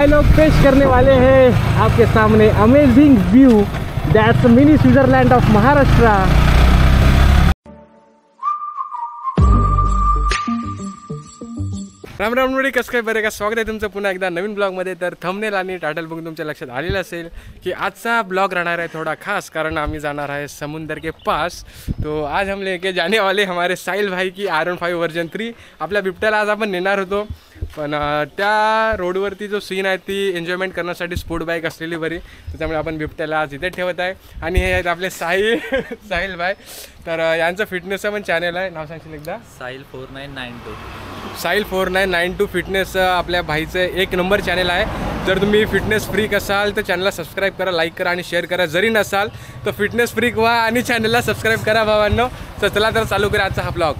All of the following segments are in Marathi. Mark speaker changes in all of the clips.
Speaker 1: लोग पेश करने वाले हैं आपके सामने amazing view that's mini Switzerland of Maharashtra. राम राम नोडी, कसं काय बरे का? स्वागत आहे तुमचं पुन्हा एकदा नवीन ब्लॉगमध्ये। तर थंबनेल आणि टायटल बघून तुमच्या लक्षात आलेलं असेल की आजचा ब्लॉग राहणार आहे थोड़ा खास, कारण आम्ही जाणार आहे समुंदर के पास। तो आज हम लेके जाने वाले हमारे साहिल भाई की R15 वर्जन 3। आपल्या बिबट्याला आज आपण नेणार होतो, पण त्या रोडवरती जो सीन आहे ती एन्जॉयमेंट करण्यासाठी स्पोर्ट बाईक असलेली बरी, त्याच्यामुळे आपण बिबट्याला आज इथे ठेवत आहे। आणि हे आहेत आपले साहिल भाई। तर यांचं फिटनेसचं पण चॅनल आहे, नाव सांगशील एकदा?
Speaker 2: साहिल 4992।
Speaker 1: साहिल 4992 फिटनेस आपल्या भाईचं एक नंबर चॅनल आहे। जर तुम्ही फिटनेस फ्रीक असाल तर चॅनलला सबस्क्राईब करा, लाईक करा आणि शेअर करा। जरी नसाल तर फिटनेस फ्रीक व्हा आणि चॅनलला सबस्क्राईब करा भावांनो। तर चला तर चालू करा आजचा हा ब्लॉग।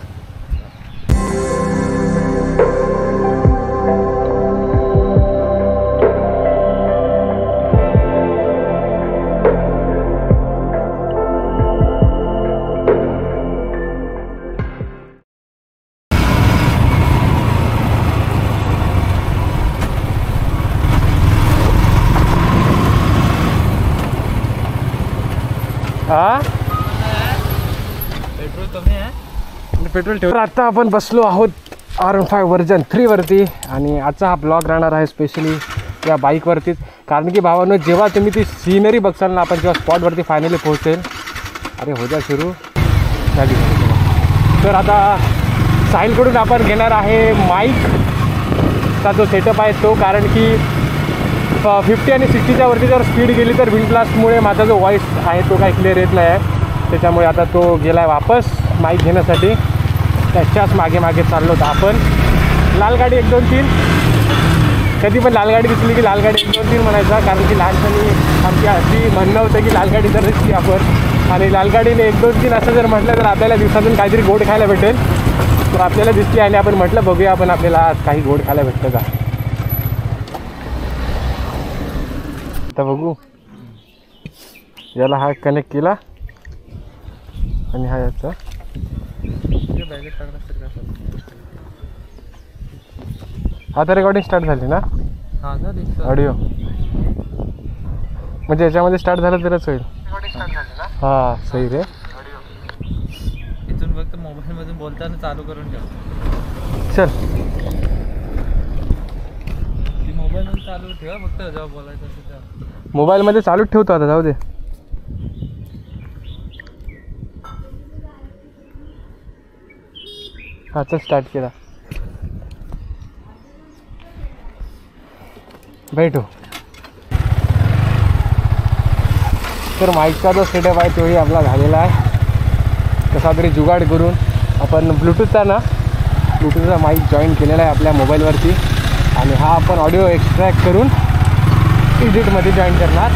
Speaker 2: पेट्रोल कमी आहे,
Speaker 1: पेट्रोल ठेव। आता आपण बसलो आहोत R15 वर्जन 3 वरती आणि आजचा हा ब्लॉग राहणार आहे स्पेशली या बाईकवरतीच। कारण की भावांनो, जेव्हा तुम्ही ती सीनरी बघसाल ना, आपण जेव्हा स्पॉटवरती फायनली पोहोचेल, अरे हो जा सुरू झाली। तर आता साहिलकडून आपण घेणार आहे माईकचा जो सेटअप आहे तो, कारण की 50 आणि 60च्या वरती जर स्पीड गेली तर विंड ब्लास्टमुळे माझा जो व्हॉईस आहे तो काही क्लिअर येत नाही आहे। त्याच्यामुळे आता तो गेला आहे वापस माईक घेण्यासाठी। त्याच्याच मागे मागे चाललो होतो आपण। लाल गाडी 1 2 3, कधी पण लाल गाडी दिसली की लाल गाडी 1 2 3 म्हणायचा, कारण की लहानपणी आमची अशी म्हणणं होतं की लाल गाडी जर दिसली आपण आणि लाल गाडीने 1 2 3 असं जर म्हटलं तर आपल्याला दिवसातून काहीतरी गोड खायला भेटेल। तर आपल्याला दिसली आणि आपण म्हटलं बघूया आपण आपल्याला आज काही गोड खायला भेटतं का। आता बघू, याला हा कनेक्ट केला आणि हा याचा आता रेकॉर्डिंग स्टार्ट झाली ना ऑडिओ, म्हणजे याच्यामध्ये स्टार्ट झालं तरच होईल। हा सही रे।
Speaker 2: इथून फक्त मोबाईल मधून बोलताना चालू करून ठेव।
Speaker 1: चल
Speaker 2: मोबाईल मध्ये चालू ठेवा, फक्त जेव्हा बोलायचं असेल तेव्हा
Speaker 1: मोबाईल मध्ये चालूच ठेवतो। आता जाऊ दे। हा चल स्टार्ट केला, बैठो। तर माईकचा जो सेटअप आहे तोही आपला झालेला आहे। कसा तरी जुगाड करून आपण ब्लूटूथचा माईक जॉईन केलेला आहे आपल्या मोबाईलवरती आणि हा आपण ऑडिओ एक्स्ट्रॅक्ट करून एडिटमध्ये जॉईन करणार।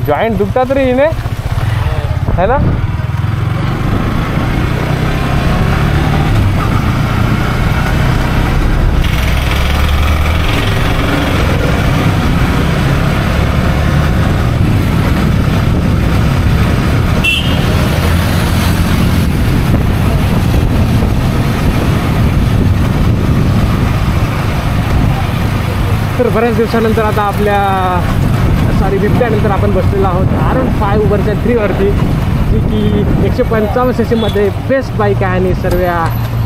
Speaker 1: जॉइंट दुखता तरी इने है ना। तर बऱ्याच दिवसानंतर आता बिबट्यानंतर आपण बसलेलो आहोत R15 वर्जन 3 वरती, जी की 155 cc बेस्ट बाईक आहे आणि सर्व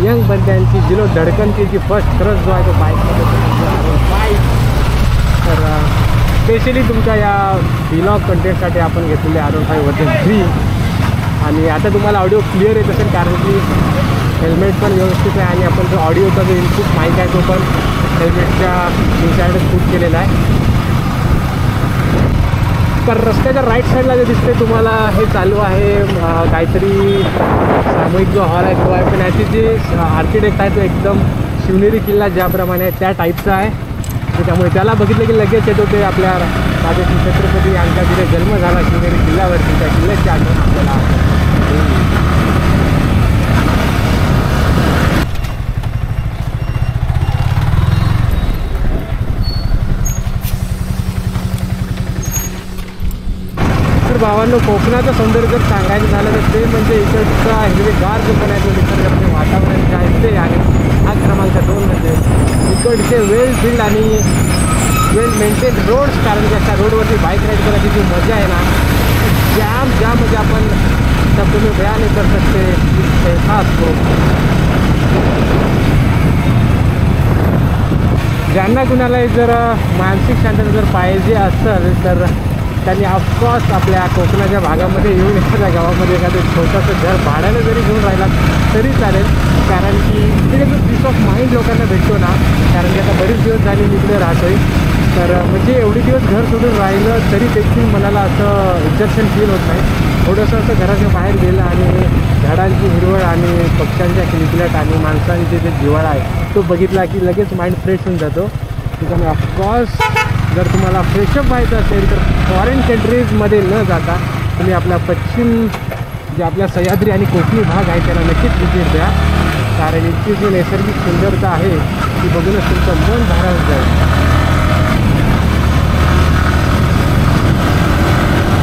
Speaker 1: यंग बंद्यांची दिलो धडकनची जी फर्स्ट क्रश जो आहे तो बाईकमध्ये R15। तर स्पेशली तुमच्या या व्लॉग कंटेंटसाठी आपण घेतलेले R15 वर्जन 3। आणि आता तुम्हाला ऑडिओ क्लिअर येत असेल, कारण की हेल्मेट पण व्यवस्थित आहे आणि आपण जो ऑडिओचा जो इनपुट माईक आहे तो पण हेल्मेटच्या इनसाइडच पुट केलेला आहे। तर रस्त्याच्या राईट साईडला जे दिसते तुम्हाला हे चालू आहे काहीतरी सामूहिक जो हॉल आहे तो आहे, पण याची जी आर्किटेक्ट आहे तो एकदम शिवनेरी किल्ला ज्याप्रमाणे आहे त्या टाईपचा आहे। त्याच्यामुळे त्याला बघितलं की लगेच येतो ते आपल्या राजश्री छत्रपती यांचा जिथे जन्म झाला शिवनेरी किल्ल्यावरती, त्या किल्ल्याची आठवण आपल्याला भावांनो कोकणाचं सौंदर्य जर सांगायचं झालं तर ते म्हणजे इकडचा हिरवेगार जो पण आहे तो निसर्गाचे वातावरण जे आहे ते आहे. हा क्रमांक 2 म्हणजे इकडचे वेल बिल्ड आणि वेल मेंटेन रोड्स, कारण की अशा रोडवरती बाईक राईड करायची जी मजा आहे ना, ज्यामध्ये आपण जब तुम्ही बयान नाही कर सकते इस एहसास को. ज्यांना कुणालाही जर मानसिक शांतता जर पाहिजे असेल तर त्यांनी ऑफकोर्स आपल्या कोकणाच्या भागामध्ये येऊन एखाद्या गावामध्ये एखादं छोटंसं घर भाड्यानं जरी घेऊन राहिला तरी चालेल, कारण की तिथे जो पीस ऑफ माइंड लोकांना भेटतो ना, कारण की आता बरेच दिवस झाले मी इकडे राहतोय, तर म्हणजे एवढे दिवस घर सोडून राहिलं तरी देखील मनाला असं एक्झर्शन फील होत नाही. थोडंसं असं घराच्या बाहेर गेलं आणि झाडांची हिरवळ आणि पक्ष्यांच्या किलबिलाट आणि माणसांचे जे जिव्हाळा आहे तो बघितला की लगेच माइंड फ्रेश होऊन जातो. त्याच्यामुळे ऑफकोर्स जर तुम्हाला फ्रेशअप व्हायचं असेल तर फॉरेन कंट्रीजमध्ये न जाता तुम्ही आपला पश्चिम जे आपल्या सह्याद्री आणि कोकणी भाग आहे त्याला नक्कीच व्हिजिट द्या, कारण इथची जी नैसर्गिक सुंदरता आहे ती बघूनच तुमचं मन भारावून जाईल.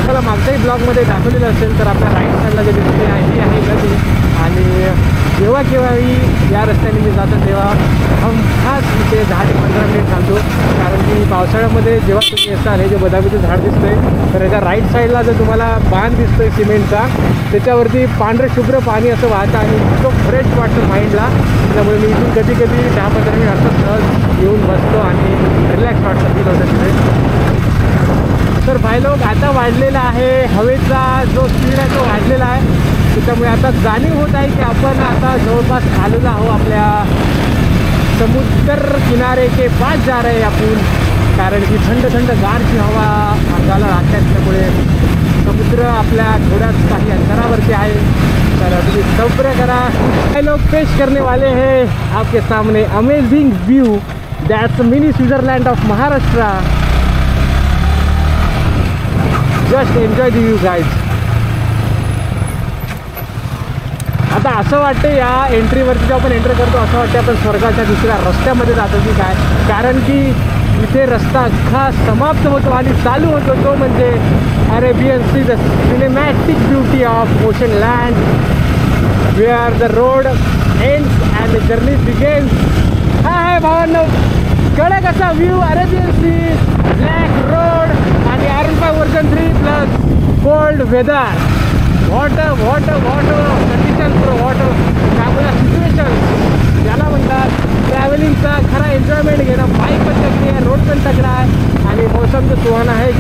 Speaker 1: मला मागच्याही ब्लॉगमध्ये दाखवलेलं असेल तर आपल्या राईट साईडला जे दिसते आहे ती आहे नदी, आणि जेव्हा केव्हाही या रस्त्याने मी जातो तेव्हा हमखास इथे 10 ते 15 मिनिट थांबतो, कारण की पावसाळ्यामध्ये जेव्हा तुम्ही येताल हे जे बदामीचं झाड दिसतंय तर याच्या राईट साईडला जर तुम्हाला बांध दिसतोय सिमेंटचा, त्याच्यावरती पांढरं शुभ्र पाणी असं वाहतं आणि इतकं फ्रेश वाटतं माइंडला. त्यामुळे मी इथून कधी 10-15 मिनिट असं सहज येऊन बसतो आणि रिलॅक्स वाटतं, फील होतं तिथे. तर भाई लोक आता वाढलेला आहे हवेचा जो स्पीड आहे तो वाढलेला आहे, त्याच्यामुळे आता जाणीव होत आहे की आपण आता जवळपास आलेलो आहो आपल्या समुद्र किनारे के पास जा रहे आपण, कारण की थंड गारची हवा अंगाला लागते, त्यामुळे समुद्र आपल्या थोड्याच काही अंतरावरती आहे. तर तुम्ही सब्र करा. हे लोग पेश करने वाले हैं आपके सामने amazing view that's mini Switzerland of Maharashtra. Just enjoy the view guys. आता असं वाटतं या एंट्रीवरती जेव्हा आपण एंटर करतो असं वाटतं आपण स्वर्गाच्या दुसऱ्या रस्त्यामध्ये जातो की काय, कारण की इथे रस्ता अख्खा समाप्त होतो आणि चालू होतो तो म्हणजे Arabian sea, the cinematic beauty of ocean land where the road ends and the journey begins. हा आहे भावांनो कडक असा view, Arabian sea, black road आणि R15 version 3 plus cold weather. Water condition pro water त्यामुळे सिच्युएशन ज्याला म्हणतात ट्रॅव्हलिंगचा खरा एन्जॉयमेंट घेणं. बाईक पण तगडी आहे, रोड पण तगडा आहे आणि मौसम तर सुहाना आहे.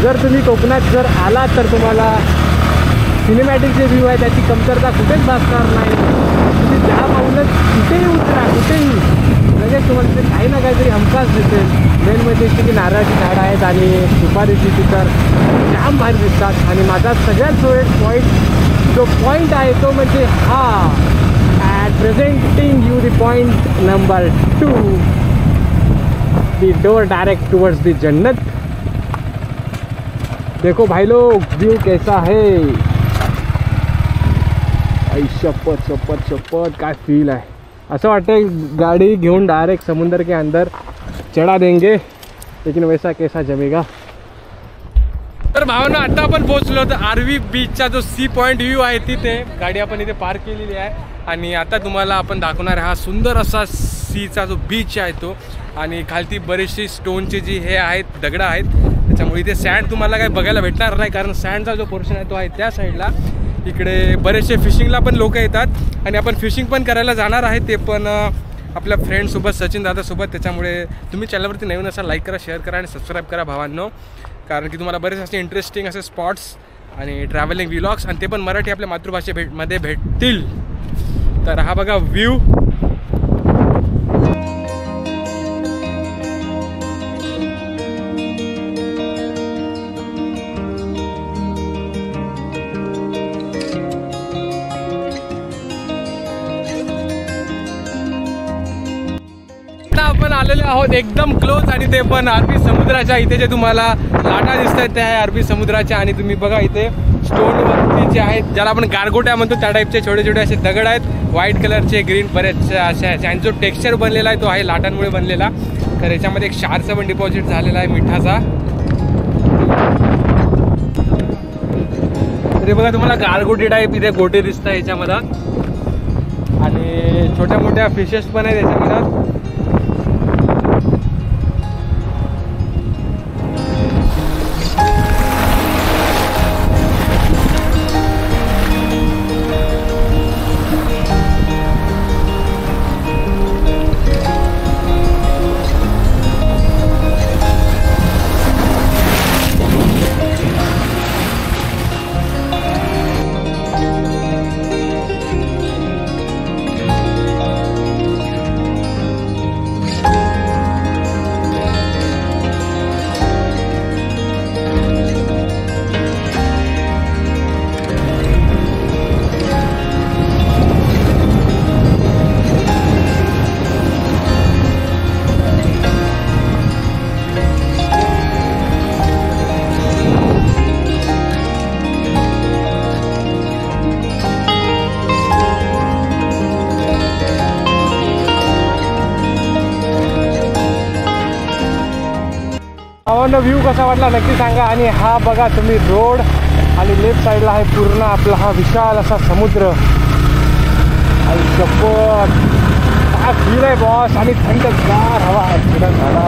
Speaker 1: जर तुम्ही कोकणात जर आलात तर तुम्हाला सिनेमॅटिक जे व्ह्यू आहे त्याची कमतरता कुठेच भासणार नाही. तुम्ही 10 पाऊलं कुठेही उतरा, कुठेही लगेच तुम्हाला तिथे काही ना काहीतरी हमखास दिसेल. मेन म्हणजे की नारळाची झाडं आहेत आणि सुपारीची पिकर जाम भारी दिसतात. आणि माझा सगळ्यात फेवरेट पॉईंट जो पॉईंट आहे तो म्हणजे हा at presenting you the point number 2, the door direct towards the जन्नत। देखो भाई लोग व्यू कैसा है, आई शपथ शपथ शपथ काय फील आहे। असं वाटतं गाड़ी घेऊन डायरेक्ट समुद्र के अंदर चढ़ा देंगे, लेकिन वैसा कैसा जमेगा। तर भावना आता आपण पोहोचलो तर आरवी बीचचा जो सी पॉइंट व्ह्यू आहे तिथे गाडी आपण इथे पार्क केलेली आहे आणि आता तुम्हाला आपण दाखवणार आहे हा सुंदर असा सीचा जो बीच आहे तो, आणि खालती बरीचशी स्टोनची जी हे आहेत दगडं आहेत, त्याच्यामुळे इथे सँड तुम्हाला काही बघायला भेटणार नाही, कारण सँडचा जो पोर्शन आहे तो आहे त्या साईडला। इकडे बरेचसे फिशिंगला पण लोक येतात आणि आपण फिशिंग पण करायला जाणार आहे, ते पण आपल्या फ्रेंडसोबत सचिन दादासोबत। त्याच्यामुळे तुम्ही चॅनलवरती नवीन असाल लाईक करा, शेअर करा आणि सबस्क्राईब करा भावांनो, कारण की तुम्हाला बरेच असे इंटरेस्टिंग असे स्पॉट्स आणि ट्रॅव्हलिंग व्लॉग्स आणि ते पण मराठी आपल्या मातृभाषेमध्ये भेटतील। तर हा बघा व्ह्यू, आपण आलेले आहोत एकदम क्लोज आणि ते पण अरबी समुद्राच्या। इथे जे तुम्हाला लाटा दिसत आहेत त्या आहे अरबी समुद्राच्या, आणि तुम्ही बघा इथे स्टोनवरती जे आहेत ज्याला आपण गारगोट्या म्हणतो त्या टाईपचे छोटे छोटे असे दगड आहेत, व्हाईट कलरचे, ग्रीन बरेचसे असे आहेत, आणि जो टेक्स्चर बनलेला आहे तो आहे लाटांमुळे बनलेला। तर याच्यामध्ये एक क्षारचा पण डिपॉझिट झालेला आहे मिठाचा। तरी बघा तुम्हाला गारगोटी टाईप इथे गोटे दिसत आहे याच्यामध्ये, आणि छोट्या मोठ्या फिशेस पण आहेत याच्यामध्ये। व्ह्यू कसा वाटला नक्की सांगा। आणि हा बघा तुम्ही रोड आणि लेफ्ट साईडला आहे पूर्ण आपला हा विशाल असा समुद्र। आणि शपथ काय फील आहे बॉस, आणि थंडगार हवा आहे झाला।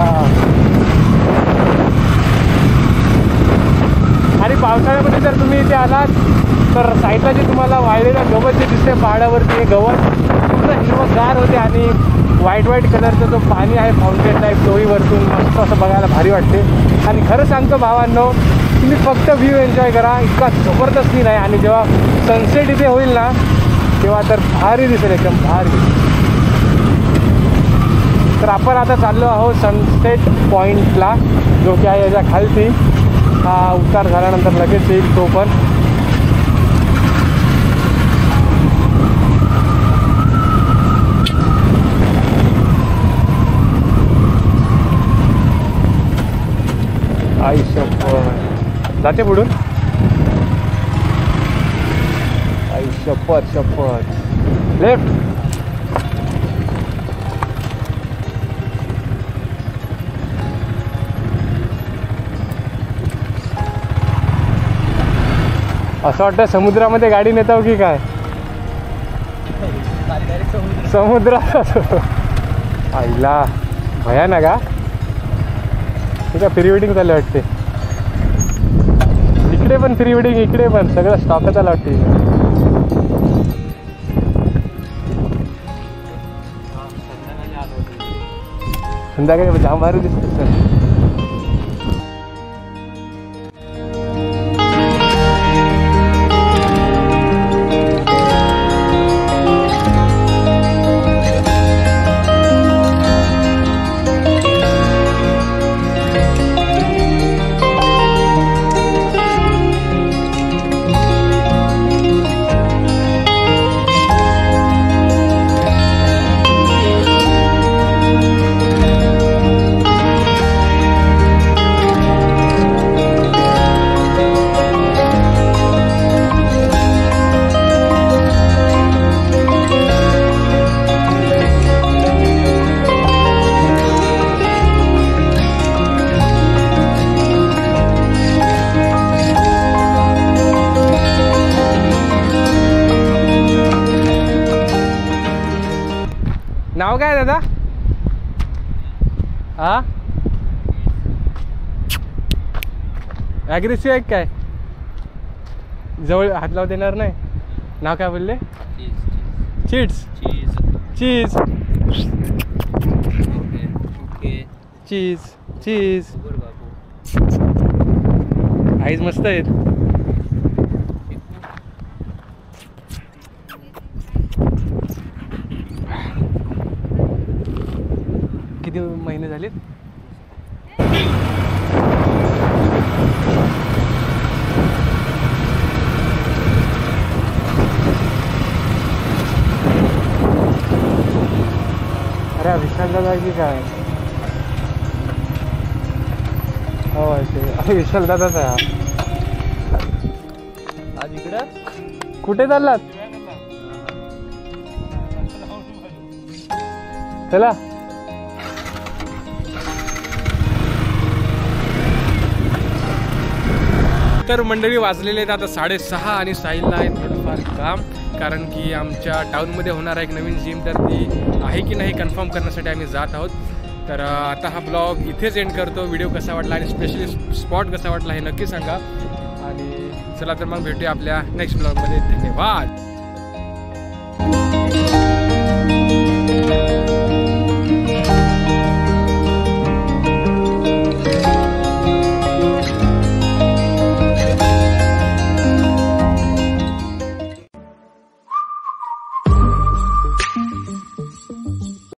Speaker 1: आणि पावसाळ्यामध्ये जर तुम्ही इथे आलात तर साईडला जे तुम्हाला वाळलेलं गवत जे दिसते पहाडावरती, हे गवत पूर्ण हिरवंगार होते आणि व्हाईट कलरचा जो पाणी आहे फाउंटेन टाईप तोही वरतून मस्त असं बघायला भारी वाटते। आणि खरं सांगतो भावांनो, तुम्ही फक्त व्ह्यू एन्जॉय करा, इतका जबरदस्त सीन आहे। आणि जेव्हा सनसेट इथे होईल ना तेव्हा तर भारी दिसेल, एकदम भारी। तर आपण आता चाललो आहोत सनसेट पॉईंटला, जो की आहे याच्या खालती। हा उतार झाल्यानंतर लगेच येईल तो पण। आई शपथ जाते पुढून, आई शपथ शपथ लेफ्ट। असं वाटतं समुद्रामध्ये गाडी नेताव की काय, समुद्रात आईला भयानक हा। का प्री वेडिंग झालं वाटते, इकडे पण प्री वेडिंग, इकडे पण सगळं स्टॉकच आला वाटते। संध्याकाळी जाम भारी दिसते सर। दादा हा ॲग्रेसिव्ह आहे काय जवळ हात लावू देणार नाही नाव काय बोलले चीट्स चीज चीज चीज आईज मस्त आहेत किती महिने झालेत अरे विशाल दादा की काय हो अरे विशाल दादाच आहे
Speaker 2: आज इकडं
Speaker 1: कुठे चाललात चला तर मंडळी वाजलेले आहेत आता 6:30 आणि साहिलला आहे थोडंफार काम कारण की आमच्या टाऊनमध्ये होणार आहे एक नवीन जिम तर ती आहे की नाही कन्फर्म करण्यासाठी आम्ही जात आहोत तर आता हा ब्लॉग इथेच एंड करतो व्हिडिओ कसा वाटला आणि स्पेशली स्पॉट कसा वाटला हे नक्की सांगा आणि चला तर मग भेटूया आपल्या नेक्स्ट ब्लॉगमध्ये धन्यवाद